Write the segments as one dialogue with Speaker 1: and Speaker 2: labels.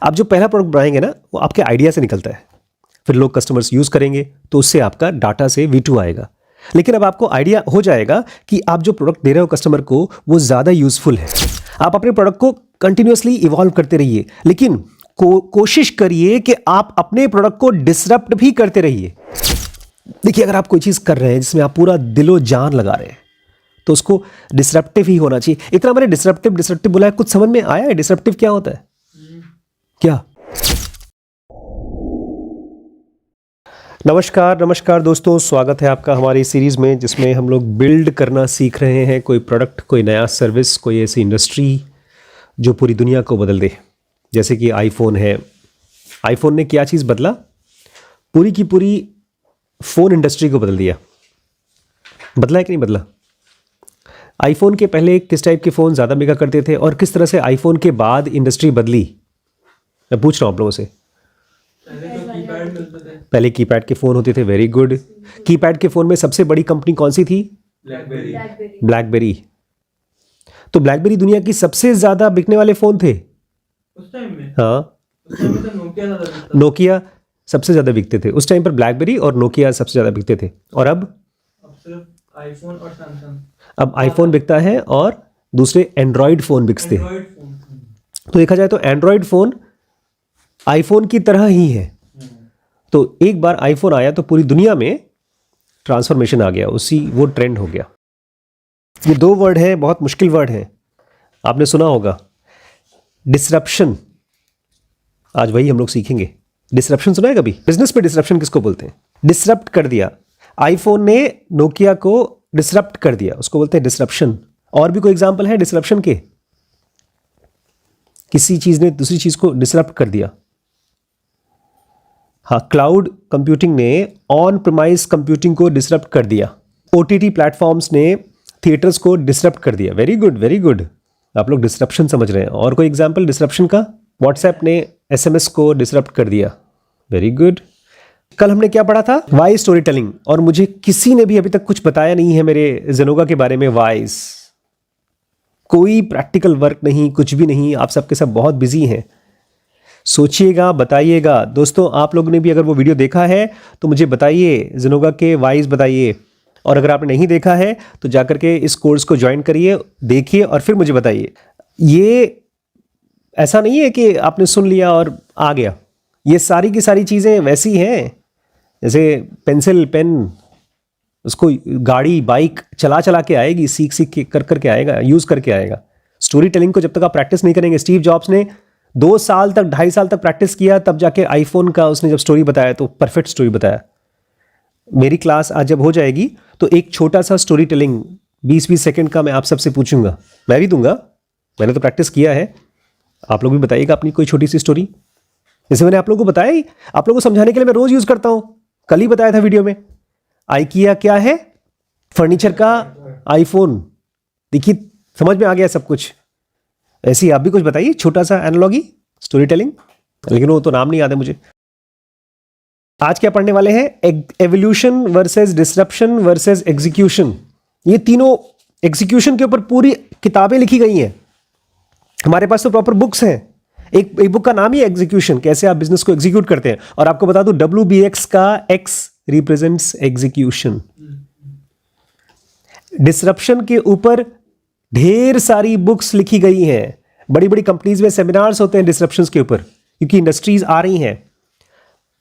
Speaker 1: आप जो पहला प्रोडक्ट बनाएंगे ना वो आपके आइडिया से निकलता है, फिर लोग कस्टमर्स यूज़ करेंगे तो उससे आपका डाटा से V2 आएगा। लेकिन अब आपको आइडिया हो जाएगा कि आप जो प्रोडक्ट दे रहे हो कस्टमर को वो ज़्यादा यूजफुल है। आप अपने प्रोडक्ट को कंटिन्यूअसली इवॉल्व करते रहिए, लेकिन कोशिश करिए कि आप अपने प्रोडक्ट को डिसरप्ट भी करते रहिए। देखिए, अगर आप कोई चीज़ कर रहे हैं जिसमें आप पूरा दिलो जान लगा रहे हैं तो उसको डिसरप्टिव ही होना चाहिए। इतना मैंने डिसरप्टिव बोला है, कुछ समझ में आया है डिसरप्टिव क्या होता है? क्या? नमस्कार दोस्तों, स्वागत है आपका हमारी सीरीज़ में जिसमें हम लोग बिल्ड करना सीख रहे हैं कोई प्रोडक्ट, कोई नया सर्विस, कोई ऐसी इंडस्ट्री जो पूरी दुनिया को बदल दे। जैसे कि आईफोन है। आईफोन ने क्या चीज़ बदला? पूरी की पूरी फ़ोन इंडस्ट्री को बदल दिया। बदला है कि नहीं बदला? आईफोन के पहले किस टाइप के फ़ोन ज़्यादा बिका करते थे और किस तरह से आईफोन के बाद इंडस्ट्री बदली? मैं पूछ रहा हूँ आप लोगों से। पहले कीपैड के फ़ोन होते थे। Very good. कीपैड के फ़ोन में सबसे बड़ी कंपनी कौन सी थी? ब्लैकबेरी। तो ब्लैकबेरी दुनिया की सबसे ज़्यादा बिकने वाले फ़ोन थे उस टाइम में। हाँ,
Speaker 2: उस टाइम में तो
Speaker 1: नोकिया सबसे ज़्यादा बिकते थे उस टाइम पर। ब्लैकबेरी और नोकिया सबसे ज़्यादा बिकते थे। और अब
Speaker 2: सिर्फ आईफोन और सैमसंग।
Speaker 1: अब आईफोन बिकता है और दूसरे एंड्रॉयड फ़ोन बिकते हैं। तो देखा जाए तो एंड्रॉयड फ़ोन आईफोन की तरह ही है। तो एक बार आईफोन आया तो पूरी दुनिया में ट्रांसफॉर्मेशन आ गया, वो ट्रेंड हो गया। ये दो वर्ड हैं, बहुत मुश्किल वर्ड हैं, आपने सुना होगा, डिसरप्शन। आज वही हम लोग सीखेंगे। डिसरप्शन सुना है कभी? बिजनेस में डिसरप्शन किसको बोलते हैं? डिसरप्ट कर दिया। आईफोन ने नोकिया को डिसरप्ट कर दिया, उसको बोलते हैं डिसरप्शन। और भी कोई एग्जांपल है डिसरप्शन के? किसी चीज ने दूसरी चीज को डिसरप्ट कर दिया। हाँ, क्लाउड कंप्यूटिंग ने ऑन प्रीमाइस कंप्यूटिंग को डिसरप्ट कर दिया। ओटीटी प्लेटफॉर्म्स ने थिएटर्स को डिसरप्ट कर दिया। Very good, very good. आप लोग डिसरप्शन समझ रहे हैं। और कोई एग्जांपल डिसरप्शन का? व्हाट्सएप ने एसएमएस को डिसरप्ट कर दिया। Very good. कल हमने क्या पढ़ा था? Voice story telling. और मुझे किसी ने भी अभी तक कुछ बताया नहीं है मेरे जेनोगा के बारे में। वॉइस, कोई प्रैक्टिकल वर्क नहीं, कुछ भी नहीं। आप सबके सब बहुत बिजी हैं। सोचिएगा, बताइएगा। दोस्तों, आप लोगों ने भी अगर वो वीडियो देखा है तो मुझे बताइए, जेनोगा के वॉइस बताइए। और अगर आपने नहीं देखा है तो जाकर के इस कोर्स को ज्वाइन करिए, देखिए और फिर मुझे बताइए। ये ऐसा नहीं है कि आपने सुन लिया और आ गया। ये सारी की सारी चीज़ें वैसी हैं जैसे पेंसिल, पेन, उसको गाड़ी, बाइक चला चला के आएगी, सीख सीख के कर करके आएगा, यूज़ करके आएगा। स्टोरी टेलिंग को जब तक आप प्रैक्टिस नहीं करेंगे, स्टीव जॉब्स ने 2 साल तक, 2.5 साल तक प्रैक्टिस किया, तब जाके आईफोन का उसने जब स्टोरी बताया तो परफेक्ट स्टोरी बताया। मेरी क्लास आज जब हो जाएगी तो एक छोटा सा स्टोरी टेलिंग 20-20 सेकंड का मैं आप सबसे पूछूंगा, मैं भी दूंगा। मैंने तो प्रैक्टिस किया है, आप लोग भी बताइएगा अपनी कोई छोटी सी स्टोरी। जैसे मैंने आप लोगों को बताया ही, आप लोगों को समझाने के लिए मैं रोज यूज करता हूं। कल ही बताया था वीडियो में। आइकिया क्या है? फर्नीचर का आईफोन। देखिए, समझ में आ गया सब कुछ। ऐसे ही आप भी कुछ बताइए, छोटा सा एनालॉजी, स्टोरी टेलिंग। लेकिन वो तो नाम नहीं याद है मुझे। आज क्या पढ़ने वाले हैं? Evolution versus disruption versus execution. ये तीनों एग्जीक्यूशन के ऊपर पूरी किताबें लिखी गई हैं। हमारे पास तो प्रॉपर बुक्स हैं। एक बुक का नाम ही एग्जीक्यूशन, कैसे आप बिजनेस को एग्जीक्यूट करते हैं। और आपको बता दूं, WBX का X रिप्रेजेंट्स एग्जीक्यूशन। डिसरप्शन के ऊपर ढेर सारी बुक्स लिखी गई हैं। बड़ी बड़ी कंपनीज में सेमिनार्स होते हैं डिसरप्शंस के ऊपर, क्योंकि इंडस्ट्रीज आ रही हैं।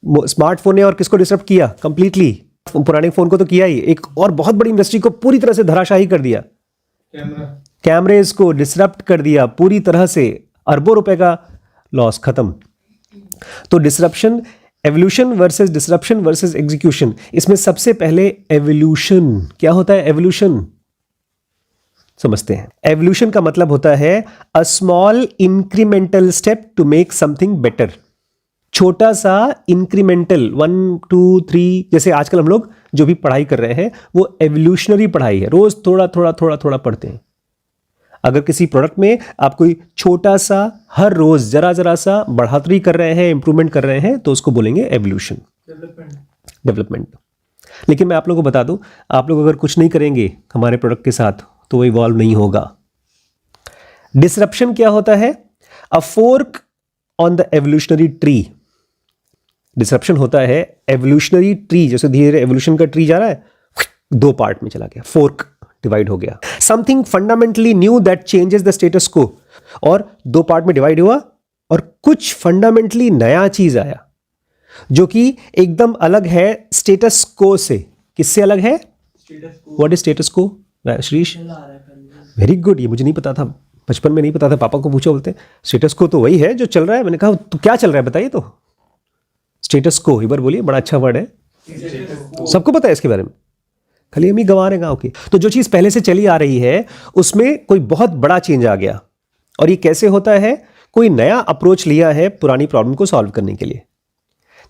Speaker 1: स्मार्टफोन ने और किसको डिसरप्ट किया? कंप्लीटली। पुराने फोन को तो किया ही, एक और बहुत बड़ी इंडस्ट्री को पूरी तरह से धराशायी कर दिया। कैमरेज को डिसरप्ट कर दिया पूरी तरह से। अरबों रुपए का लॉस, खत्म। तो disruption, evolution versus disruption versus execution. इसमें सबसे पहले एवोल्यूशन। क्या होता है एवोल्यूशन? समझते हैं। एवोल्यूशन का मतलब होता है a small incremental step to make something better. छोटा सा इंक्रीमेंटल, 1 2 3, जैसे आजकल हम लोग जो भी पढ़ाई कर रहे हैं वो एवोल्यूशनरी पढ़ाई है। रोज थोड़ा थोड़ा थोड़ा थोड़ा पढ़ते हैं। अगर किसी प्रोडक्ट में आप कोई छोटा सा, हर रोज जरा जरा सा बढ़ोतरी कर रहे हैं, इंप्रूवमेंट कर रहे हैं, तो उसको बोलेंगे एवोल्यूशन, डेवलपमेंट। लेकिन मैं आप लोगों को बता दूं, आप लोग अगर कुछ नहीं करेंगे हमारे प्रोडक्ट के साथ तो वो इवॉल्व नहीं होगा। डिसरप्शन क्या होता है? A fork on the evolutionary tree. Disruption होता है एवोल्यूशनरी ट्री, जैसे धीरे धीरे एवोल्यूशन का ट्री जा रहा है, दो पार्ट में चला गया, फोर्क डिवाइड हो गया। Something fundamentally knew that changes the status को, और दो पार्ट में डिवाइड हुआ और कुछ फंडामेंटली नया चीज आया जो कि एकदम अलग है स्टेटस को से। किससे अलग है? व्हाट इज स्टेटस को श्रीश? वेरी गुड, ये मुझे नहीं पता था, बचपन में नहीं पता था, पापा को पूछा, बोलते स्टेटस को तो वही है जो चल रहा है। मैंने कहा तो क्या चल रहा है बताइए। तो स्टेटस को, एक बार बोलिए, बड़ा अच्छा वर्ड है, सबको पता है इसके बारे में, खाली हम ही गंवा रहे हैं गाँव के। तो जो चीज़ पहले से चली आ रही है उसमें कोई बहुत बड़ा चेंज आ गया, और ये कैसे होता है? कोई नया अप्रोच लिया है पुरानी प्रॉब्लम को सॉल्व करने के लिए।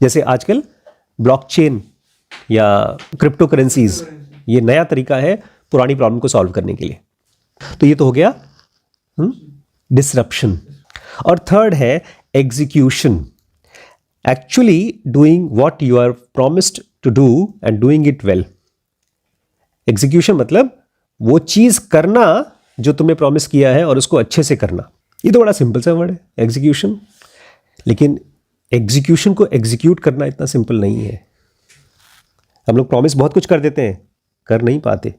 Speaker 1: जैसे आजकल ब्लॉकचेन या क्रिप्टो करेंसीज, ये नया तरीका है पुरानी प्रॉब्लम को सॉल्व करने के लिए। तो ये तो हो गया डिसरप्शन। और थर्ड है execution, actually doing what you are promised to do and doing it well. Execution मतलब वो चीज करना जो तुमने प्रॉमिस किया है और उसको अच्छे से करना। ये तो बड़ा सिंपल सा वर्ड है एग्जीक्यूशन, लेकिन एग्जीक्यूशन को एग्जीक्यूट करना इतना सिंपल नहीं है। हम लोग प्रॉमिस बहुत कुछ कर देते हैं, कर नहीं पाते।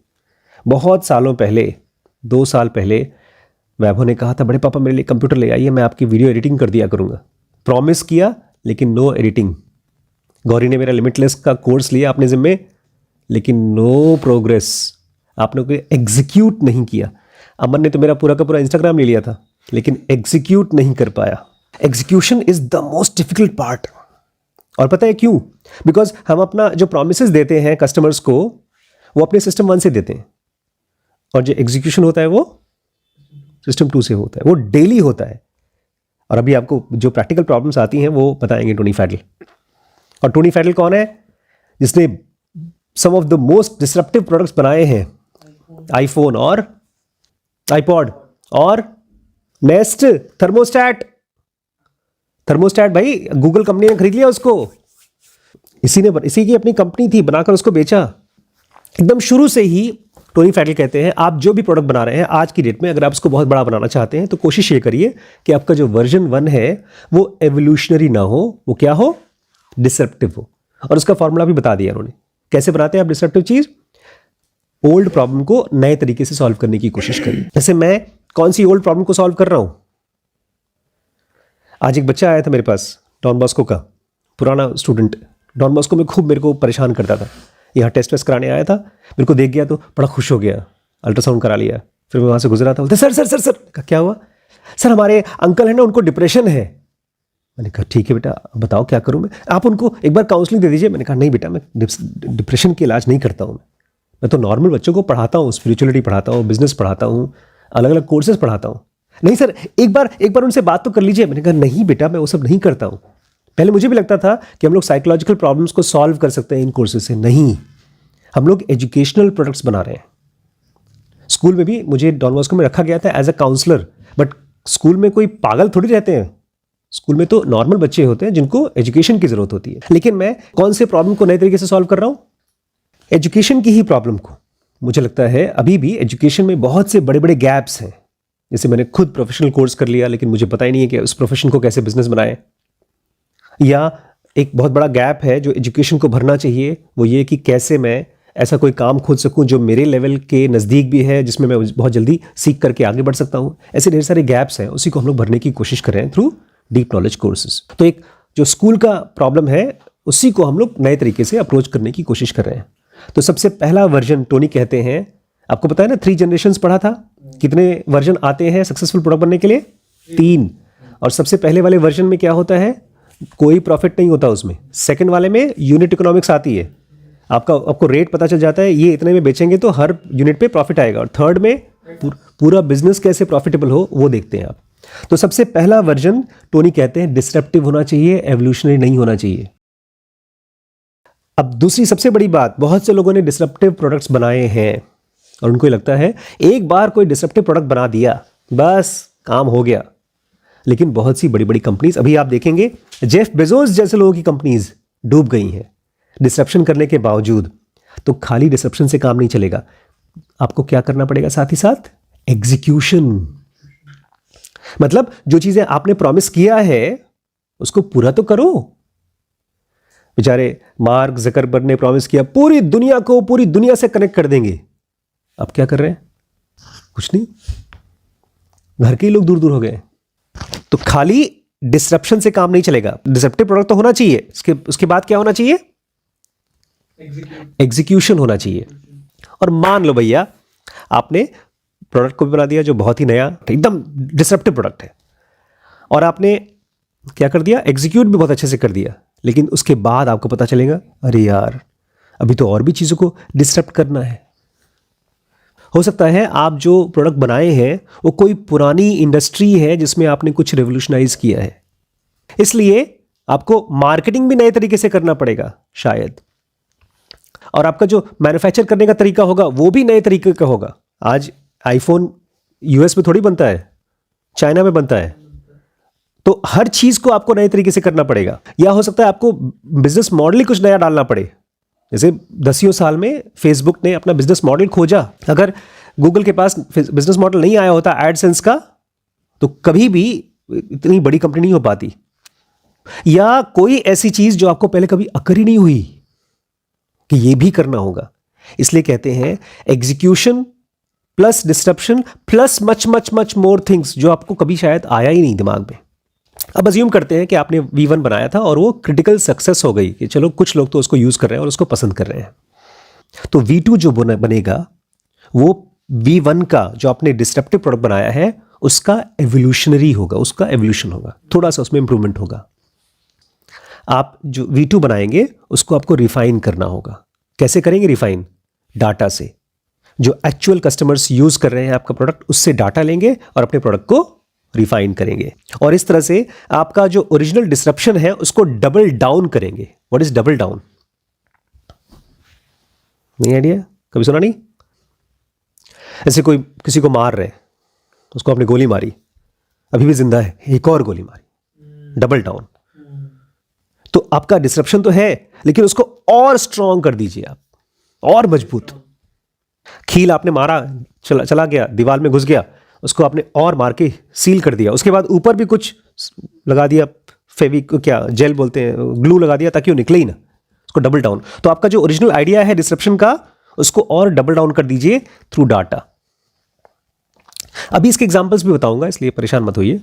Speaker 1: बहुत सालों पहले, 2 साल पहले, वैभव ने कहा था बड़े पापा मेरे लिए कंप्यूटर ले आइए, मैं आपकी वीडियो एडिटिंग कर दिया करूँगा। प्रॉमिस किया लेकिन नो एडिटिंग। गौरी ने मेरा लिमिटलेस का कोर्स लिया अपने ज़िम्मे, लेकिन नो प्रोग्रेस। आपने कोई एग्जीक्यूट नहीं किया। अमन ने तो मेरा पूरा का पूरा इंस्टाग्राम ले लिया था, लेकिन एग्जीक्यूट नहीं कर पाया। Execution is the most difficult part. और पता है क्यों? बिकॉज हम अपना जो प्रोमिसेस देते हैं कस्टमर्स को, वो अपने सिस्टम 1 से देते हैं, और जो एग्जीक्यूशन होता है वो सिस्टम 2 से होता है, वो डेली होता है। और अभी आपको जो प्रैक्टिकल प्रॉब्लम्स आती हैं वो बताएंगे टोनी फैडल। और टोनी फैडल कौन है? जिसने some of the most disruptive products बनाए हैं, आईफोन और आईपॉड और नेस्ट थर्मोस्टैट। थर्मोस्टैट भाई गूगल कंपनी ने खरीद लिया उसको, इसी की अपनी कंपनी थी, बनाकर उसको बेचा। एकदम शुरू से ही टोनी फैडल कहते हैं आप जो भी प्रोडक्ट बना रहे हैं आज की डेट में, अगर आप उसको बहुत बड़ा बनाना चाहते हैं तो कोशिश ये करिए कि आपका जो वर्जन 1 है वो एवोल्यूशनरी ना हो, वो क्या हो? डिसरप्टिव हो। और उसका फॉर्मूला भी बता दिया उन्होंने, कैसे बनाते हैं आप डिसरप्टिव चीज। ओल्ड प्रॉब्लम को नए तरीके से सॉल्व करने की कोशिश करिए। जैसे मैं कौन सी ओल्ड प्रॉब्लम को सॉल्व कर रहा हूं? आज एक बच्चा आया था मेरे पास, डॉन बॉस्को का पुराना स्टूडेंट। डॉन बॉस्को में खूब मेरे को परेशान करता था। यहाँ टेस्ट वेस्ट कराने आया था, मेरे को देख गया तो बड़ा खुश हो गया, अल्ट्रासाउंड करा लिया। फिर मैं वहाँ से गुजरा था, बोलते सर सर सर सर। क्या हुआ? सर हमारे अंकल है ना, उनको डिप्रेशन है। मैंने कहा ठीक है बेटा, बताओ क्या करूँ मैं? आप उनको एक बार काउंसलिंग दे दीजिए। मैंने कहा नहीं बेटा, मैं डिप्रेशन के इलाज नहीं करता हूँ। मैं तो नॉर्मल बच्चों को पढ़ाता हूँ, स्पिरिचुअलिटी पढ़ाता हूँ, बिजनेस पढ़ाता हूँ, अलग अलग कोर्सेज पढ़ाता हूँ। नहीं सर, एक बार उनसे बात तो कर लीजिए। मैंने कहा नहीं बेटा, मैं वो सब नहीं करता हूँ। पहले मुझे भी लगता था कि हम लोग साइकोलॉजिकल प्रॉब्लम्स को सॉल्व कर सकते हैं इन कोर्सेज से। नहीं, हम लोग एजुकेशनल प्रोडक्ट्स बना रहे हैं। स्कूल में भी मुझे डॉन बॉस्को में रखा गया था as a counsellor, but school में कोई पागल थोड़ी रहते हैं। स्कूल में तो नॉर्मल बच्चे होते हैं जिनको एजुकेशन की जरूरत होती है। लेकिन मैं कौन से प्रॉब्लम को नए तरीके से सॉल्व कर रहा हूं? एजुकेशन की ही प्रॉब्लम को। मुझे लगता है अभी भी एजुकेशन में बहुत से बड़े बड़े गैप्स हैं। जैसे मैंने खुद प्रोफेशनल कोर्स कर लिया, लेकिन मुझे पता ही नहीं है कि उस प्रोफेशन को कैसे बिजनेस बनाएं। या एक बहुत बड़ा गैप है जो एजुकेशन को भरना चाहिए, वो ये कि कैसे मैं ऐसा कोई काम खोज सकूं जो मेरे लेवल के नज़दीक भी है, जिसमें मैं बहुत जल्दी सीख करके आगे बढ़ सकता हूं। ऐसे ढेर सारे गैप्स हैं, उसी को हम लोग भरने की कोशिश कर रहे हैं थ्रू डीप नॉलेज कोर्सेज। तो एक जो स्कूल का प्रॉब्लम है उसी को हम लोग नए तरीके से अप्रोच करने की कोशिश कर रहे हैं। तो सबसे पहला वर्जन टोनी कहते हैं, आपको पता है ना 3 जनरेशंस पढ़ा था, कितने वर्जन आते हैं सक्सेसफुल प्रोडक्ट बनने के लिए? 3। और सबसे पहले वाले वर्जन में क्या होता है? कोई प्रॉफिट नहीं होता उसमें। सेकंड वाले में यूनिट इकोनॉमिक्स आती है, आपको रेट पता चल जाता है, ये इतने में बेचेंगे तो हर यूनिट पे प्रॉफिट आएगा। और थर्ड में पूरा बिजनेस कैसे प्रॉफिटेबल हो वो देखते हैं आप। तो सबसे पहला वर्जन टोनी कहते हैं डिसरप्टिव होना चाहिए, एवोल्यूशनरी नहीं होना चाहिए। अब दूसरी सबसे बड़ी बात, बहुत से लोगों ने डिसरप्टिव प्रोडक्ट्स बनाए हैं और उनको लगता है एक बार कोई डिसरप्टिव प्रोडक्ट बना दिया बस काम हो गया। लेकिन बहुत सी बड़ी बड़ी कंपनीज, अभी आप देखेंगे जेफ बेजोस जैसे लोगों की कंपनीज डूब गई हैं डिसरप्शन करने के बावजूद। तो खाली डिसरप्शन से काम नहीं चलेगा, आपको क्या करना पड़ेगा साथ ही साथ? एग्जीक्यूशन। मतलब जो चीजें आपने प्रॉमिस किया है उसको पूरा तो करो। बेचारे मार्क जकरबर्ग ने प्रॉमिस किया पूरी दुनिया को पूरी दुनिया से कनेक्ट कर देंगे। अब क्या कर रहे हैं? कुछ नहीं, घर के ही लोग दूर दूर हो गए। तो खाली डिसरप्शन से काम नहीं चलेगा, डिसरप्टिव प्रोडक्ट तो होना चाहिए, उसके बाद क्या होना चाहिए? एग्जीक्यूशन होना चाहिए। और मान लो भैया आपने प्रोडक्ट को भी बना दिया जो बहुत ही नया एकदम डिसरप्टिव प्रोडक्ट है, और आपने क्या कर दिया? एग्जीक्यूट भी बहुत अच्छे से कर दिया, लेकिन उसके बाद आपको पता चलेगा अरे यार अभी तो और भी चीज़ों को डिसरप्ट करना है। हो सकता है आप जो प्रोडक्ट बनाए हैं वो कोई पुरानी इंडस्ट्री है जिसमें आपने कुछ रेवोल्यूशनाइज किया है, इसलिए आपको मार्केटिंग भी नए तरीके से करना पड़ेगा शायद, और आपका जो मैन्युफैक्चर करने का तरीका होगा वो भी नए तरीके का होगा। आज आईफोन यूएस में थोड़ी बनता है, चाइना में बनता है। तो हर चीज को आपको नए तरीके से करना पड़ेगा, या हो सकता है आपको बिजनेस मॉडल ही कुछ नया डालना पड़े। जैसे 10 साल में फेसबुक ने अपना बिजनेस मॉडल खोजा, अगर गूगल के पास बिजनेस मॉडल नहीं आया होता एडसेंस का तो कभी भी इतनी बड़ी कंपनी नहीं हो पाती। या कोई ऐसी चीज जो आपको पहले कभी अकर ही नहीं हुई कि ये भी करना होगा। इसलिए कहते हैं execution plus disruption plus much much much more things जो आपको कभी शायद आया ही नहीं दिमाग में। अब अज्यूम करते हैं कि आपने V1 बनाया था और वो क्रिटिकल सक्सेस हो गई कि चलो कुछ लोग तो उसको यूज कर रहे हैं और उसको पसंद कर रहे हैं, तो V2 जो बनेगा वो V1 का जो आपने डिस्ट्रप्टिव प्रोडक्ट बनाया है उसका एवोल्यूशनरी होगा, उसका एवोल्यूशन होगा, थोड़ा सा उसमें इंप्रूवमेंट होगा। आप जो V2 बनाएंगे उसको आपको रिफाइन करना होगा। कैसे करेंगे रिफाइन? डाटा से, जो एक्चुअल कस्टमर्स यूज कर रहे हैं आपका प्रोडक्ट उससे डाटा लेंगे और अपने प्रोडक्ट को रिफाइन करेंगे, और इस तरह से आपका जो ओरिजिनल डिसरप्शन है उसको डबल डाउन करेंगे। What is double down? नहीं आइडिया? कभी सुना नहीं? ऐसे कोई किसी को मार रहे हैं, उसको आपने गोली मारी, अभी भी जिंदा है, एक और गोली मारी, डबल डाउन। तो आपका डिसरप्शन तो है लेकिन उसको और स्ट्रांग कर दीजिए आप, और मजबूत। कील आपने मारा, चला गया, दीवार में घुस गया, उसको आपने और मार के सील कर दिया, उसके बाद ऊपर भी कुछ लगा दिया, फेविक क्या जेल बोलते हैं, ग्लू लगा दिया ताकि वो निकले ही ना, उसको डबल डाउन। तो आपका जो ओरिजिनल आइडिया है डिसरप्शन का उसको और डबल डाउन कर दीजिए थ्रू डाटा। अभी इसके एग्जांपल्स भी बताऊंगा, इसलिए परेशान मत होइए।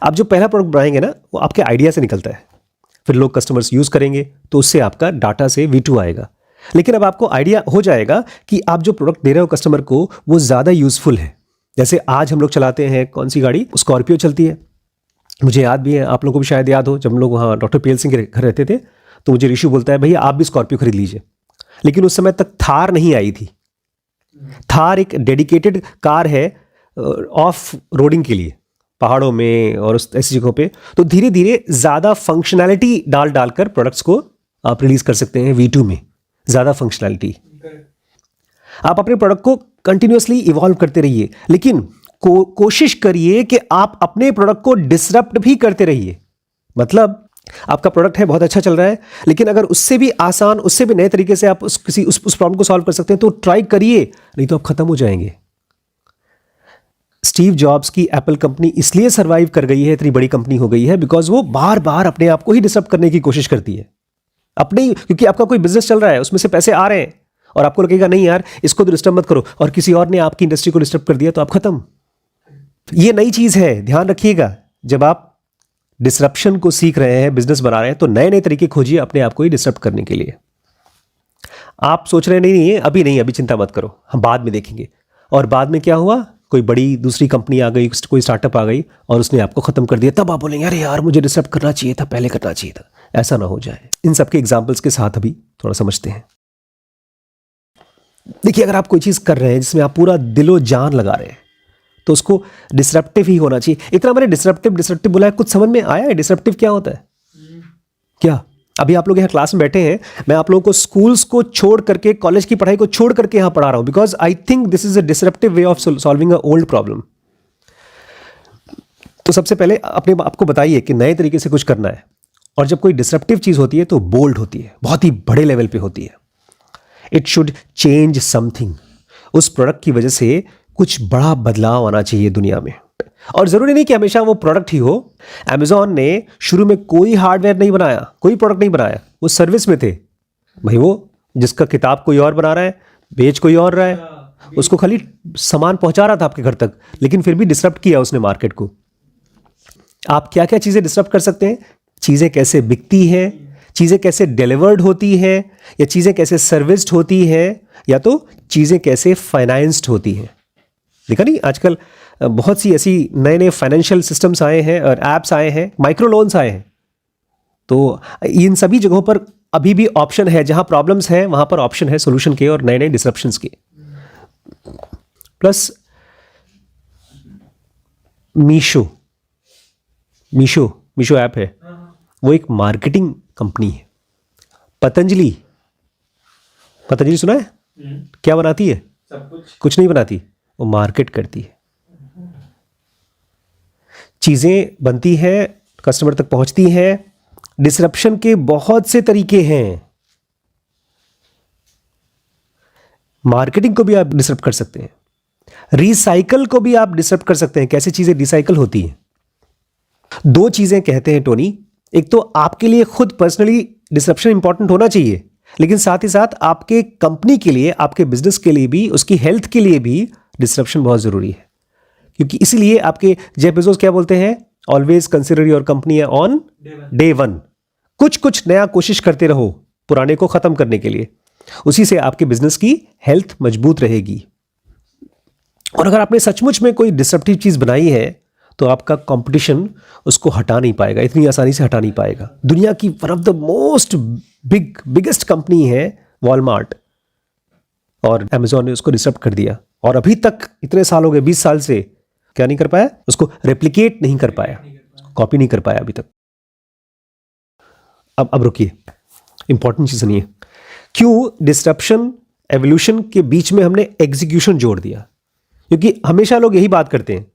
Speaker 1: आप जो पहला प्रोडक्ट बनाएंगे ना वो आपके आइडिया से निकलता है, फिर लोग कस्टमर्स यूज करेंगे तो उससे आपका डाटा से V2 आएगा। लेकिन अब आपको आइडिया हो जाएगा कि आप जो प्रोडक्ट दे रहे हो कस्टमर को वो ज़्यादा यूजफुल है। जैसे आज हम लोग चलाते हैं कौन सी गाड़ी? स्कॉर्पियो चलती है। मुझे याद भी है, आप लोगों को भी शायद याद हो, जब हम लोग वहाँ डॉक्टर PL सिंह के घर रहते थे तो मुझे ऋषु बोलता है भैया आप भी स्कॉर्पियो खरीद लीजिए। लेकिन उस समय तक थार नहीं आई थी। थार एक डेडिकेटेड कार है ऑफ रोडिंग के लिए, पहाड़ों में और उस ऐसी जगहों पे। तो धीरे धीरे ज़्यादा फंक्शनैलिटी डालकर प्रोडक्ट्स को आप रिलीज कर सकते हैं V2 में, ज़्यादा फंक्शनैलिटी। आप अपने प्रोडक्ट को कंटिन्यूअसली इवॉल्व करते रहिए, लेकिन कोशिश करिए कि आप अपने प्रोडक्ट को डिसरप्ट भी करते रहिए। मतलब आपका प्रोडक्ट है बहुत अच्छा चल रहा है, लेकिन अगर उससे भी आसान, उससे भी नए तरीके से आप उस प्रॉब्लम को सॉल्व कर सकते हैं तो ट्राई करिए, नहीं तो आप खत्म हो जाएंगे। स्टीव जॉब्स की एप्पल कंपनी इसलिए सरवाइव कर गई है, इतनी बड़ी कंपनी हो गई है, बिकॉज वो बार बार अपने आप को ही डिसरप्ट करने की कोशिश करती है अपने, क्योंकि आपका कोई बिजनेस चल रहा है, उसमें से पैसे आ रहे हैं और आपको लगेगा नहीं यार इसको तो डिस्टर्ब मत करो, और किसी और ने आपकी इंडस्ट्री को डिस्टर्ब कर दिया तो आप खत्म। ये नई चीज है, ध्यान रखिएगा। जब आप डिसरप्शन को सीख रहे हैं, बिजनेस बना रहे हैं, तो नए नए तरीके खोजिए अपने आप को ही डिसरप्ट करने के लिए। आप सोच रहे नहीं, अभी नहीं, अभी चिंता मत करो, हम बाद में देखेंगे। और बाद में क्या हुआ? कोई बड़ी दूसरी कंपनी आ गई, कोई स्टार्टअप आ गई और उसने आपको खत्म कर दिया, तब आप बोलेंगे अरे यार मुझे डिसरप्ट करना चाहिए था, पहले करना चाहिए था। ऐसा ना हो जाए। इन सबके एग्जाम्पल्स के साथ अभी थोड़ा समझते हैं। देखिए, अगर आप कोई चीज कर रहे हैं जिसमें आप पूरा दिलो जान लगा रहे हैं तो उसको डिसरप्टिव ही होना चाहिए। इतना मैंने डिसरप्टिव बोला है, कुछ समझ में आया है डिसरप्टिव क्या होता है? क्या अभी आप लोग यहाँ क्लास में बैठे हैं, मैं आप लोगों को स्कूल्स को छोड़ करके, कॉलेज की पढ़ाई को छोड़ करके यहाँ पढ़ा रहा हूँ, because I think this is a disruptive way of solving a old problem. तो सबसे पहले अपने आपको बताइए कि नए तरीके से कुछ करना है, और जब कोई डिसरप्टिव चीज होती है तो बोल्ड होती है, बहुत ही बड़े लेवल पे होती है। It should change something. उस प्रोडक्ट की वजह से कुछ बड़ा बदलाव आना चाहिए दुनिया में। और ज़रूरी नहीं कि हमेशा वो प्रोडक्ट ही हो। अमेजॉन ने शुरू में कोई हार्डवेयर नहीं बनाया, कोई प्रोडक्ट नहीं बनाया, वो सर्विस में थे भाई। वो जिसका किताब कोई और बना रहा है, बेच कोई और रहा है, उसको खाली सामान पहुंचा रहा था आपके घर तक, लेकिन फिर भी डिसरप्ट किया उसने मार्केट को। आप क्या क्या चीज़ें डिसरप्ट कर सकते हैं? चीज़ें कैसे बिकती हैं, चीज़ें कैसे डिलीवर्ड होती हैं, या चीज़ें कैसे सर्विस्ड होती हैं, या तो चीज़ें कैसे फाइनेंस्ड होती हैं। देखा नहीं, आजकल बहुत सी ऐसी नए नए फाइनेंशियल सिस्टम्स आए हैं और एप्स आए हैं, माइक्रो लोन्स आए हैं। तो इन सभी जगहों पर अभी भी ऑप्शन है, जहां प्रॉब्लम्स हैं वहां पर ऑप्शन है सोल्यूशन के और नए नए डिसरप्शंस के। प्लस मीशो मीशो ऐप है, वो एक मार्केटिंग कंपनी है। पतंजलि सुना है? क्या बनाती है?
Speaker 2: सब
Speaker 1: कुछ नहीं बनाती, वो मार्केट करती है। चीज़ें बनती हैं, कस्टमर तक पहुंचती हैं। डिसरप्शन के बहुत से तरीके हैं। मार्केटिंग को भी आप डिसरप्ट कर सकते हैं, रिसाइकल को भी आप डिसरप्ट कर सकते हैं। कैसे चीज़ें रिसाइकल होती हैं? दो चीज़ें कहते हैं टोनी, एक तो आपके लिए खुद पर्सनली डिसरप्शन इंपॉर्टेंट होना चाहिए, लेकिन साथ ही साथ आपके कंपनी के लिए, आपके बिजनेस के लिए भी, उसकी हेल्थ के लिए भी डिसरप्शन बहुत ज़रूरी है। क्योंकि इसीलिए आपके जेफ बेजोस क्या बोलते हैं? Always consider your company on day one. कुछ नया कोशिश करते रहो पुराने को खत्म करने के लिए, उसी से आपके बिजनेस की हेल्थ मजबूत रहेगी। और अगर आपने सचमुच में कोई डिसरप्टिव चीज बनाई है तो आपका कंपटीशन उसको हटा नहीं पाएगा, इतनी आसानी से हटा नहीं पाएगा। दुनिया की one of the most biggest company है वॉलमार्ट, और अमेजॉन ने उसको डिसरप्ट कर दिया। और अभी तक इतने साल हो गए, 20 साल से, क्या नहीं कर पाया? उसको रेप्लिकेट नहीं कर पाया, कॉपी नहीं कर पाया अभी तक। अब रुकिए, इंपॉर्टेंट चीज सुनिए। क्यों डिसरप्शन एवोल्यूशन के बीच में हमने एग्जीक्यूशन जोड़ दिया? क्योंकि हमेशा लोग यही बात करते हैं,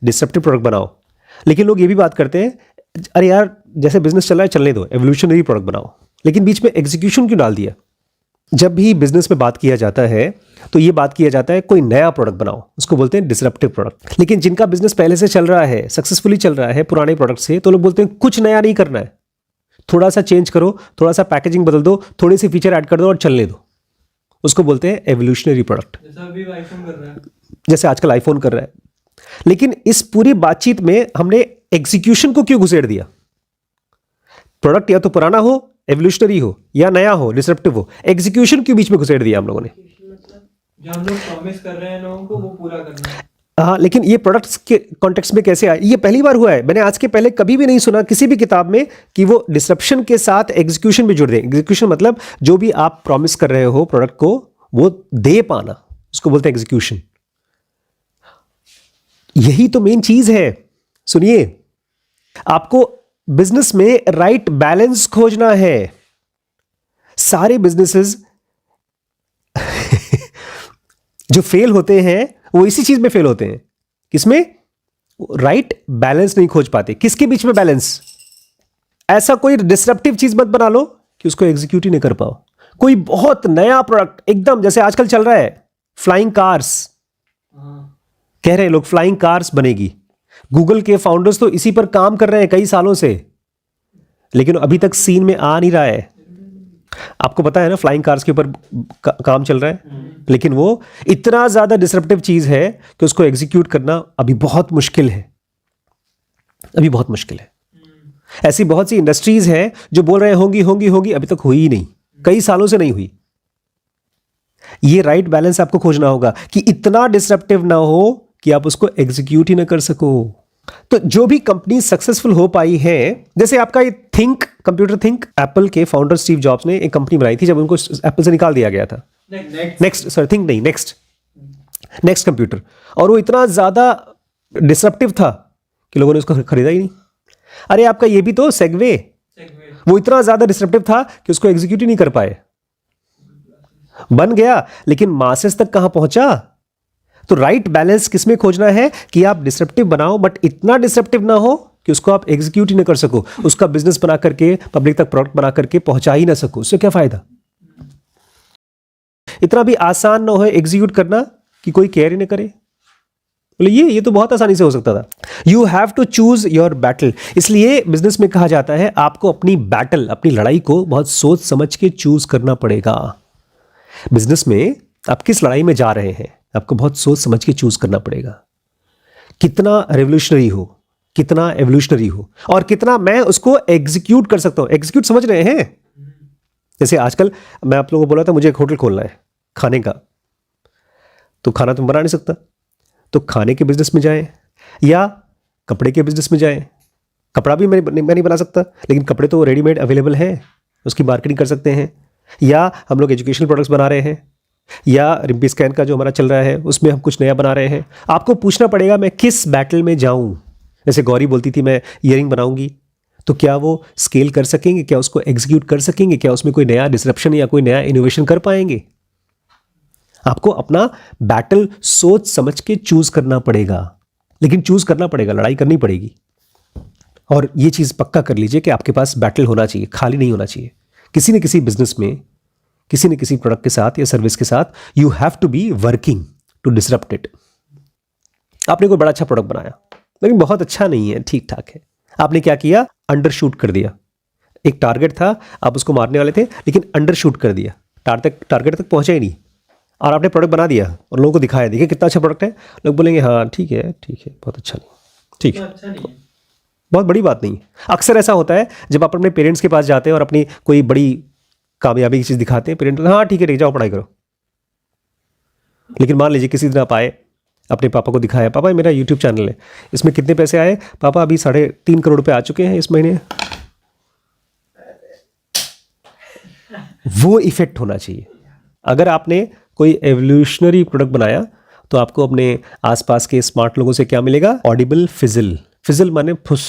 Speaker 1: डिसरप्टिव प्रोडक्ट बनाओ, लेकिन लोग ये भी बात करते हैं, अरे यार जैसे बिजनेस चल रहा है चलने दो, एवोल्यूशनरी प्रोडक्ट बनाओ। लेकिन बीच में एग्जीक्यूशन क्यों डाल दिया? जब भी बिजनेस में बात किया जाता है तो ये बात किया जाता है कोई नया प्रोडक्ट बनाओ, उसको बोलते हैं डिसरप्टिव प्रोडक्ट। लेकिन जिनका बिजनेस पहले से चल रहा है, सक्सेसफुली चल रहा है पुराने प्रोडक्ट से, तो लोग बोलते हैं कुछ नया नहीं करना है, थोड़ा सा चेंज करो, थोड़ा सा पैकेजिंग बदल दो, थोड़ी सी फीचर ऐड कर दो और चलने दो। उसको बोलते हैं एवोल्यूशनरी प्रोडक्ट,
Speaker 2: जैसा अभी आईफोन कर रहा है,
Speaker 1: जैसे आजकल आईफोन कर रहा है। लेकिन इस पूरी बातचीत में हमने एग्जीक्यूशन को क्यों घुसेड़ दिया? प्रोडक्ट या तो पुराना हो, एवोल्यूशनरी हो, या नया हो, डिसरप्टिव हो, एग्जीक्यूशन क्यों बीच में घुसेड़ दिया हम लोगों ने?
Speaker 2: जो हम लोग प्रॉमिस कर रहे हैं लोगों को वो पूरा करना है।
Speaker 1: हाँ, लेकिन ये प्रोडक्ट्स के कॉन्टेक्स्ट में कैसे आया? ये पहली बार हुआ है। मैंने आज के पहले कभी भी नहीं सुना किसी भी किताब में कि वो डिसरप्शन के साथ एग्जीक्यूशन भी जुड़ दें। एग्जीक्यूशन मतलब जो भी आप प्रॉमिस कर रहे हो प्रोडक्ट को, वो दे पाना, उसको बोलते हैं एग्जीक्यूशन। यही तो मेन चीज है। सुनिए, आपको बिजनेस में राइट बैलेंस खोजना है। सारे बिजनेसेस जो फेल होते हैं वो इसी चीज में फेल होते हैं। किसमें? राइट बैलेंस नहीं खोज पाते। किसके बीच में बैलेंस? ऐसा कोई डिसरप्टिव चीज मत बना लो कि उसको एग्जीक्यूट ही नहीं कर पाओ। कोई बहुत नया प्रोडक्ट, एकदम जैसे आजकल चल रहा है फ्लाइंग कार्स, कह रहे हैं लोग फ्लाइंग कार्स बनेगी। गूगल के फाउंडर्स तो इसी पर काम कर रहे हैं कई सालों से, लेकिन अभी तक सीन में आ नहीं रहा है। आपको पता है ना, फ्लाइंग कार्स के ऊपर काम चल रहा है, लेकिन वो इतना ज्यादा डिसरप्टिव चीज है कि उसको एग्जीक्यूट करना अभी बहुत मुश्किल है, अभी बहुत मुश्किल है। ऐसी बहुत सी इंडस्ट्रीज हैं जो बोल रहे होंगी होंगी होंगी, अभी तक हुई ही नहीं, कई सालों से नहीं हुई। ये राइट बैलेंस आपको खोजना होगा कि इतना डिसरप्टिव ना हो कि आप उसको एग्जीक्यूट ही ना कर सको। तो जो भी कंपनी सक्सेसफुल हो पाई है, जैसे आपका ये कंप्यूटर थिंक, एप्पल के फाउंडर स्टीव जॉब्स ने एक कंपनी बनाई थी जब उनको एप्पल से निकाल दिया गया था। नेक्स्ट कंप्यूटर, और वो इतना ज्यादा डिसरप्टिव था कि लोगों ने उसको खरीदा ही नहीं। अरे आपका ये भी तो सेगवे, वो इतना ज्यादा डिसरप्टिव था कि उसको एग्जीक्यूट ही नहीं कर पाए। बन गया लेकिन मासेस तक कहां पहुंचा? तो राइट बैलेंस किसमें खोजना है कि आप डिसरप्टिव बनाओ, बट इतना डिसरप्टिव ना हो कि उसको आप एग्जीक्यूट ही ना कर सको, उसका बिजनेस बना करके, पब्लिक तक प्रोडक्ट बना करके पहुंचा ही ना सको। उससे क्या फायदा? इतना भी आसान ना हो एग्जीक्यूट करना कि कोई केयर ही ना करे। बोले ये तो बहुत आसानी से हो सकता था। You have to choose your battle. इसलिए बिजनेस में कहा जाता है आपको अपनी बैटल, अपनी लड़ाई को बहुत सोच समझ के चूज करना पड़ेगा। बिजनेस में आप किस लड़ाई में जा रहे हैं, आपको बहुत सोच समझ के चूज करना पड़ेगा। कितना रेवोल्यूशनरी हो, कितना एवोल्यूशनरी हो, और कितना मैं उसको एग्जीक्यूट कर सकता हूं। एग्जीक्यूट समझ रहे हैं? जैसे आजकल मैं आप लोगों को बोला था मुझे एक होटल खोलना है खाने का, तो खाना तुम बना नहीं सकता, तो खाने के बिजनेस में जाएं या कपड़े के बिजनेस में जाएं। कपड़ा भी मैं नहीं बना सकता, लेकिन कपड़े तो रेडीमेड अवेलेबल हैं, उसकी मार्केटिंग कर सकते हैं। या हम लोग एजुकेशनल प्रोडक्ट्स बना रहे हैं, या रिम्पी स्कैन का जो हमारा चल रहा है उसमें हम कुछ नया बना रहे हैं। आपको पूछना पड़ेगा मैं किस बैटल में जाऊं। जैसे गौरी बोलती थी मैं ईयरिंग बनाऊंगी, तो क्या वो स्केल कर सकेंगे, क्या उसको एग्जीक्यूट कर सकेंगे, क्या उसमें कोई नया डिसरप्शन या कोई नया इनोवेशन कर पाएंगे। आपको अपना बैटल सोच समझ के चूज करना पड़ेगा, लेकिन चूज करना पड़ेगा, लड़ाई करनी पड़ेगी। और ये चीज पक्का कर लीजिए कि आपके पास बैटल होना चाहिए, खाली नहीं होना चाहिए। किसी न किसी बिजनेस में, किसी न किसी प्रोडक्ट के साथ या सर्विस के साथ you have to be working to disrupt it. आपने कोई बड़ा अच्छा प्रोडक्ट बनाया, लेकिन बहुत अच्छा नहीं है, ठीक ठाक है। आपने क्या किया? अंडर शूट कर दिया। एक टारगेट था, आप उसको मारने वाले थे, लेकिन अंडर शूट कर दिया, टारगेट तक पहुंचा ही नहीं। और आपने प्रोडक्ट बना दिया और लोगों को दिखाया, देखिए कितना अच्छा प्रोडक्ट है। लोग बोलेंगे हाँ ठीक है, बहुत अच्छा नहीं, ठीक है,
Speaker 2: अच्छा नहीं है।
Speaker 1: बहुत बड़ी बात नहीं है। अक्सर ऐसा होता है जब आप अपने पेरेंट्स के पास जाते हैं और अपनी कोई बड़ी कामयाबी की चीज़ दिखाते हैं, पेरेंट्स हाँ ठीक है, जाओ पढ़ाई करो। लेकिन मान लीजिए किसी दिन आप आए, अपने पापा को दिखाया, पापा मेरा यूट्यूब चैनल है, इसमें कितने पैसे आए? पापा अभी 3.5 करोड़ रुपए आ चुके हैं इस महीने। वो इफेक्ट होना चाहिए। अगर आपने कोई एवोल्यूशनरी प्रोडक्ट बनाया, तो आपको अपने आसपास के स्मार्ट लोगों से क्या मिलेगा? Audible fizzle. फिजल माने फुस।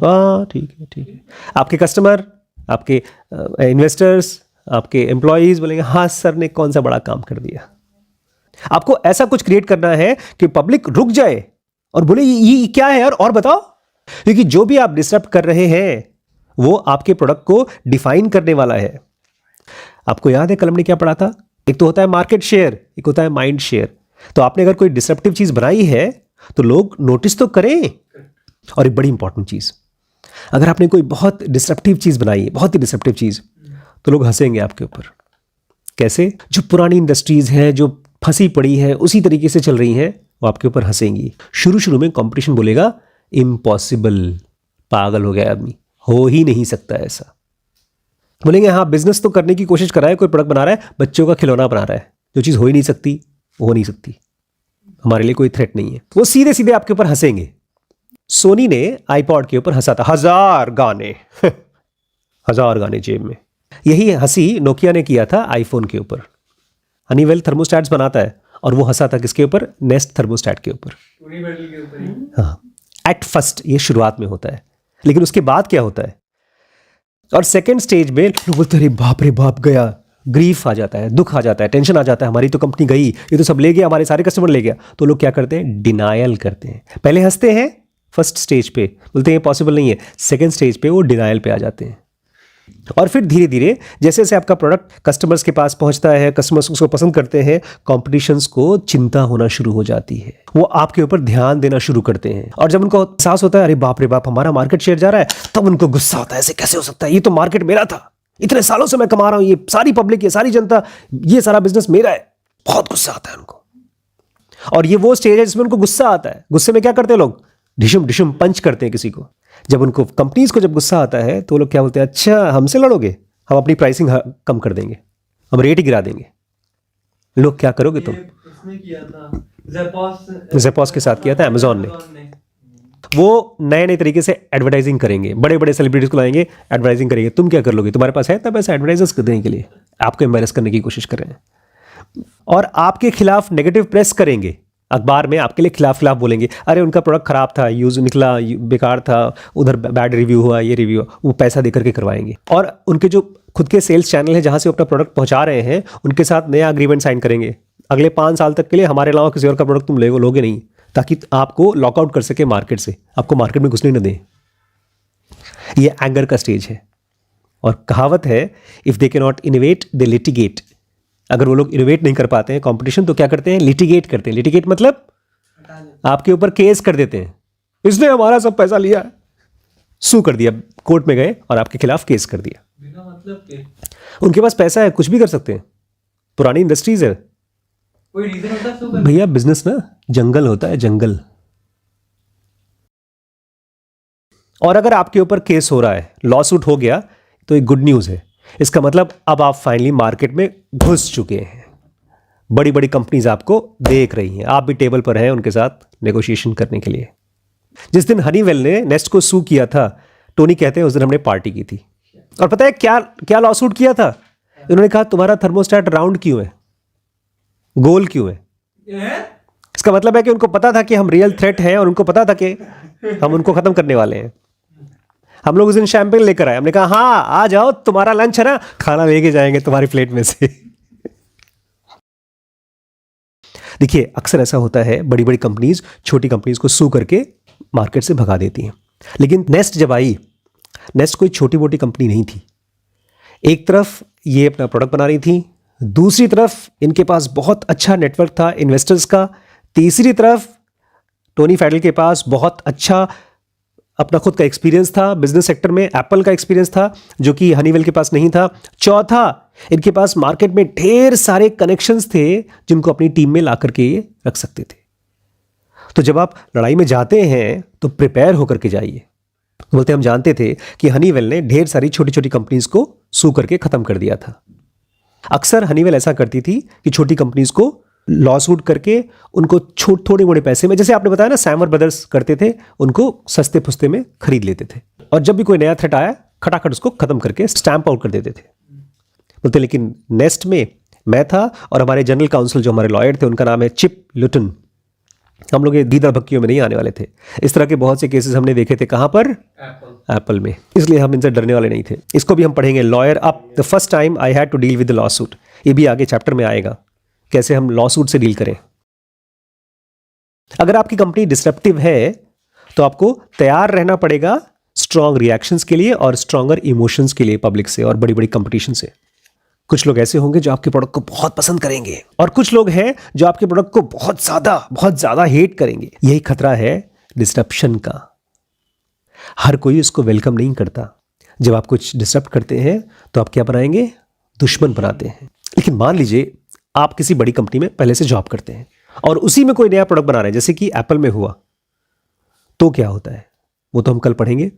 Speaker 1: हाँ ठीक है। आपके कस्टमर, आपके इन्वेस्टर्स, आपके एम्प्लॉयज बोलेंगे हाँ सर ने कौन सा बड़ा काम कर दिया। आपको ऐसा कुछ क्रिएट करना है कि पब्लिक रुक जाए और बोले ये क्या है यार, और बताओ। क्योंकि जो भी आप डिसरप्ट कर रहे हैं वो आपके प्रोडक्ट को डिफाइन करने वाला है। आपको याद है कलम ने क्या पढ़ा था? एक तो होता है मार्केट शेयर, एक होता है माइंड शेयर। तो आपने अगर कोई डिसरप्टिव चीज बनाई है तो लोग नोटिस तो करें। और एक बड़ी इंपॉर्टेंट चीज, अगर आपने कोई बहुत डिसरप्टिव चीज बनाई है, बहुत ही डिसरप्टिव चीज, तो लोग हंसेंगे आपके ऊपर। कैसे? जो पुरानी इंडस्ट्रीज हैं, जो फंसी पड़ी है, उसी तरीके से चल रही हैं, वो आपके ऊपर हंसेंगी। शुरू में कंपटीशन बोलेगा इम्पॉसिबल, पागल हो गया आदमी, हो ही नहीं सकता ऐसा। बोलेंगे हाँ बिजनेस तो करने की कोशिश कर रहा है, कोई प्रोडक्ट बना रहा है, बच्चों का खिलौना बना रहा है, जो चीज़ हो ही नहीं सकती वो हो नहीं सकती, हमारे लिए कोई थ्रेट नहीं है। वो सीधे सीधे आपके ऊपर हंसेंगे। सोनी ने आईपॉड के ऊपर हंसा था, 1000 गाने 1000 गाने जेब में। यही हंसी नोकिया ने किया था आईफोन के ऊपर। हनीवेल थर्मोस्टैट्स बनाता है और वो हंसा था किसके ऊपर? नेस्ट थर्मोस्टैट के ऊपर।
Speaker 2: यूनिवर्सल के ऊपर ही।
Speaker 1: हाँ, एट फर्स्ट ये शुरुआत में होता है, लेकिन उसके बाद क्या होता है? और सेकेंड स्टेज में लोग बोलते हैं रे बाप गया, ग्रीफ आ जाता है, दुख आ जाता है, टेंशन आ जाता है, हमारी तो कंपनी गई, ये तो सब ले गया, हमारे सारे कस्टमर ले गया। तो लोग क्या करते हैं? डिनायल करते हैं। पहले हंसते हैं फर्स्ट स्टेज पे, बोलते हैं पॉसिबल नहीं है। सेकेंड स्टेज पे वो डिनायल पे आ जाते हैं। और फिर धीरे धीरे जैसे जैसे आपका प्रोडक्ट कस्टमर्स के पास पहुंचता है, कस्टमर्स उसको पसंद करते हैं, कॉम्पिटिशन्स को चिंता होना शुरू हो जाती है। वो आपके ऊपर ध्यान देना शुरू करते हैं। और जब उनको एहसास होता है अरे बाप रे बाप हमारा मार्केट शेयर जा रहा है, तब उनको गुस्सा आता है, ऐसे कैसे हो सकता है, ये तो मार्केट मेरा था, इतने सालों से मैं कमा रहा हूं, ये सारी पब्लिक, ये सारी जनता, ये सारा बिजनेस मेरा है। बहुत गुस्सा आता है उनको। और ये वो स्टेज है जिसमें उनको गुस्सा आता है। गुस्से में क्या करते हैं लोग? ढिशुम ढिशुम पंच करते हैं किसी को। जब उनको कंपनीज को जब गुस्सा आता है तो लोग क्या बोलते हैं? अच्छा हमसे लड़ोगे, हम अपनी प्राइसिंग कम कर देंगे, हम रेट ही गिरा देंगे। लोग क्या करोगे तुम?
Speaker 2: इसने किया था
Speaker 1: ज़ेपॉस के साथ किया था अमेजॉन ने। वो नए नए तरीके से एडवर्टाइजिंग करेंगे, बड़े बड़े सेलिब्रिटीज को लाएंगे, एडवर्टाइजिंग करेंगे। तुम क्या कर लोगे? तुम्हारे पास है तब ऐसा एडवर्टाइजर्स करने के लिए, आपको एम्बेरस करने की कोशिश कर रहे हैं और आपके खिलाफ नेगेटिव प्रेस करेंगे। अखबार में आपके लिए खिलाफ बोलेंगे, अरे उनका प्रोडक्ट खराब था, यूज निकला बेकार था, उधर बैड रिव्यू हुआ, ये रिव्यू हुआ। वो पैसा देकर के करवाएंगे। और उनके जो खुद के सेल्स चैनल हैं जहां से अपना प्रोडक्ट पहुंचा रहे हैं, उनके साथ नया अग्रीमेंट साइन करेंगे, अगले 5 साल तक के लिए हमारे अलावा किसी और का प्रोडक्ट तुम लोगे नहीं, ताकि आपको लॉकआउट कर सके मार्केट से, आपको मार्केट में घुसने न दें। ये एंगर का स्टेज है। और कहावत है if they can not innovate they litigate. अगर वो लोग इनोवेट नहीं कर पाते हैं कॉम्पिटिशन, तो क्या करते हैं? लिटिगेट करते हैं। लिटिगेट मतलब आपके ऊपर केस कर देते हैं, इसने हमारा सब पैसा लिया, सू कर दिया, कोर्ट में गए और आपके खिलाफ केस कर दिया।
Speaker 2: बिना मतलब के
Speaker 1: उनके पास पैसा है, कुछ भी कर सकते हैं, पुरानी इंडस्ट्रीज है
Speaker 2: कोई रीजन होता है सो कर
Speaker 1: भैया। बिजनेस ना जंगल होता है, जंगल। और अगर आपके ऊपर केस हो रहा है, लॉ सूट हो गया, तो एक गुड न्यूज़ है। इसका मतलब अब आप फाइनली मार्केट में घुस चुके हैं, बड़ी बड़ी कंपनीज आपको देख रही हैं, आप भी टेबल पर हैं उनके साथ नेगोशिएशन करने के लिए। जिस दिन हनीवेल ने नेस्ट को सू किया था, टोनी कहते हैं उस दिन हमने पार्टी की थी। और पता है क्या क्या लॉ सूट किया था? उन्होंने कहा तुम्हारा थर्मोस्टेट राउंड क्यों है, गोल क्यों है? इसका मतलब है कि उनको पता था कि हम रियल थ्रेट हैं और उनको पता था कि हम उनको खत्म करने वाले हैं। हम लोग उस दिन शैंपेन लेकर आए, हमने कहा हाँ आ जाओ, तुम्हारा लंच है ना, खाना लेके जाएंगे तुम्हारी प्लेट में से। देखिए अक्सर ऐसा होता है, बड़ी बड़ी कंपनीज छोटी कंपनीज को सू करके मार्केट से भगा देती हैं। लेकिन नेस्ट जब आई, नेस्ट कोई छोटी मोटी कंपनी नहीं थी। एक तरफ ये अपना प्रोडक्ट बना रही थी, दूसरी तरफ इनके पास बहुत अच्छा नेटवर्क था इन्वेस्टर्स का, तीसरी तरफ टोनी फैडल के पास बहुत अच्छा अपना खुद का एक्सपीरियंस था बिजनेस सेक्टर में, एप्पल का एक्सपीरियंस था जो कि हनीवेल के पास नहीं था। चौथा, इनके पास मार्केट में ढेर सारे कनेक्शंस थे जिनको अपनी टीम में ला करके ये रख सकते थे। तो जब आप लड़ाई में जाते हैं तो प्रिपेयर होकर के जाइए। बोलते हम जानते थे कि हनीवेल ने ढेर सारी छोटी छोटी कंपनीज को सू करके खत्म कर दिया था। अक्सर हनीवेल ऐसा करती थी कि छोटी कंपनीज को लॉ सूट करके उनको थोड़े मोड़े पैसे में, जैसे आपने बताया ना सैमर ब्रदर्स करते थे, उनको सस्ते फुस्ते में खरीद लेते थे और जब भी कोई नया थ्रेट आया खटाखट उसको खत्म करके स्टैंप आउट कर देते थे। बोलते लेकिन नेस्ट में मैं था और हमारे जनरल काउंसिल जो हमारे लॉयर थे उनका नाम है चिप लुटन। हम लोग ये दीदा भक्कियों में नहीं आने वाले थे। इस तरह के बहुत से केसेस हमने देखे थे। कहाँ पर? एप्पल में। इसलिए हम इनसे डरने वाले नहीं थे। इसको भी हम पढ़ेंगे, lawyer up the first time I had to deal with the lawsuit. ये भी आगे चैप्टर में आएगा, कैसे हम लॉ सूट से डील करें। अगर आपकी कंपनी डिसरप्टिव है तो आपको तैयार रहना पड़ेगा स्ट्रॉन्ग रिएक्शंस के लिए और स्ट्रॉन्गर इमोशंस के लिए पब्लिक से और बड़ी बड़ी कंपटीशन से। कुछ लोग ऐसे होंगे जो आपके प्रोडक्ट को बहुत पसंद करेंगे और कुछ लोग हैं जो आपके प्रोडक्ट को बहुत ज्यादा हेट करेंगे। यही खतरा है डिसरप्शन का। हर कोई इसको वेलकम नहीं करता। जब आप कुछ डिसरप्ट करते हैं तो आप क्या बनाएंगे? दुश्मन बनाते हैं। लेकिन मान लीजिए आप किसी बड़ी कंपनी में पहले से जॉब करते हैं और उसी में कोई नया प्रोडक्ट बना रहे हैं, जैसे कि एप्पल में हुआ, तो क्या होता है वो तो हम कल पढ़ेंगे।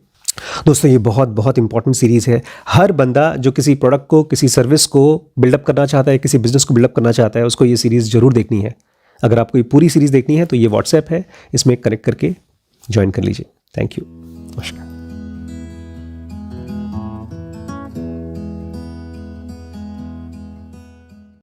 Speaker 1: दोस्तों ये बहुत इंपॉर्टेंट सीरीज है। हर बंदा जो किसी प्रोडक्ट को, किसी सर्विस को बिल्डअप करना चाहता है, किसी बिजनेस को बिल्डअप करना चाहता है, उसको ये सीरीज जरूर देखनी है। अगर आपको ये पूरी सीरीज देखनी है तो ये व्हाट्सएप है, इसमें कनेक्ट करके ज्वाइन कर लीजिए। थैंक यू, नमस्कार।